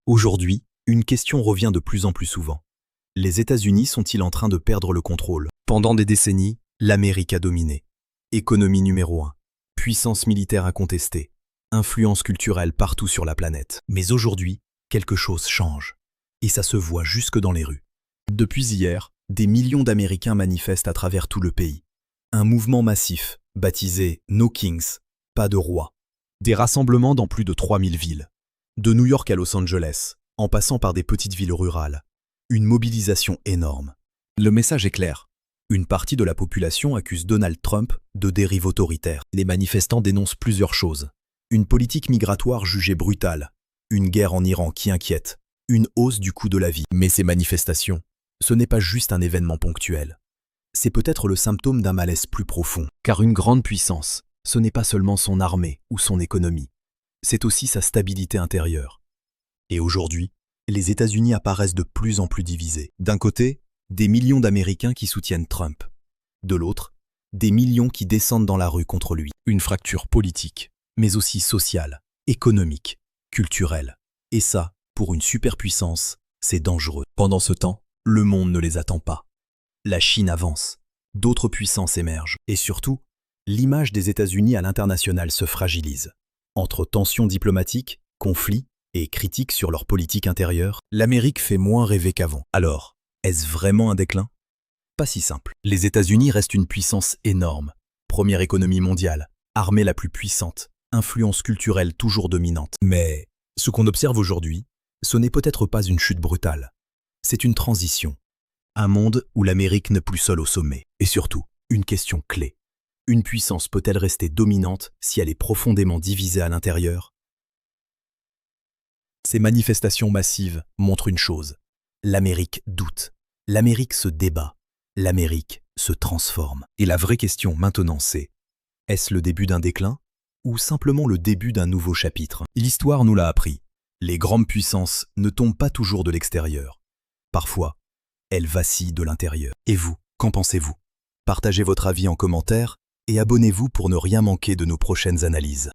Aujourd'hui, une question revient de plus en plus souvent. Les États-Unis sont-ils en train de perdre le contrôle? Pendant des décennies, l'Amérique a dominé. Économie numéro 1, puissance militaire incontestée, influence culturelle partout sur la planète. Mais aujourd'hui, quelque chose change. Et ça se voit jusque dans les rues. Depuis hier, des millions d'Américains manifestent à travers tout le pays. Un mouvement massif, baptisé No Kings, pas de roi. Des rassemblements dans plus de 3000 villes. De New York à Los Angeles, en passant par des petites villes rurales. Une mobilisation énorme. Le message est clair. Une partie de la population accuse Donald Trump de dérive autoritaire. Les manifestants dénoncent plusieurs choses. Une politique migratoire jugée brutale. Une guerre en Iran qui inquiète. Une hausse du coût de la vie. Mais ces manifestations, ce n'est pas juste un événement ponctuel. C'est peut-être le symptôme d'un malaise plus profond. Car une grande puissance, ce n'est pas seulement son armée ou son économie. C'est aussi sa stabilité intérieure. Et aujourd'hui, les États-Unis apparaissent de plus en plus divisés. D'un côté, des millions d'Américains qui soutiennent Trump. De l'autre, des millions qui descendent dans la rue contre lui. Une fracture politique, mais aussi sociale, économique, culturelle. Et ça, pour une superpuissance, c'est dangereux. Pendant ce temps, le monde ne les attend pas. La Chine avance, d'autres puissances émergent. Et surtout, l'image des États-Unis à l'international se fragilise. Entre tensions diplomatiques, conflits et critiques sur leur politique intérieure, l'Amérique fait moins rêver qu'avant. Alors, est-ce vraiment un déclin? Pas si simple. Les États-Unis restent une puissance énorme. Première économie mondiale, armée la plus puissante, influence culturelle toujours dominante. Mais ce qu'on observe aujourd'hui, ce n'est peut-être pas une chute brutale. C'est une transition. Un monde où l'Amérique n'est plus seule au sommet. Et surtout, une question clé. Une puissance peut-elle rester dominante si elle est profondément divisée à l'intérieur? Ces manifestations massives montrent une chose. L'Amérique doute. L'Amérique se débat. L'Amérique se transforme. Et la vraie question maintenant c'est, est-ce le début d'un déclin ou simplement le début d'un nouveau chapitre? L'histoire nous l'a appris. Les grandes puissances ne tombent pas toujours de l'extérieur. Parfois, elles vacillent de l'intérieur. Et vous, qu'en pensez-vous? Partagez votre avis en commentaire et abonnez-vous pour ne rien manquer de nos prochaines analyses.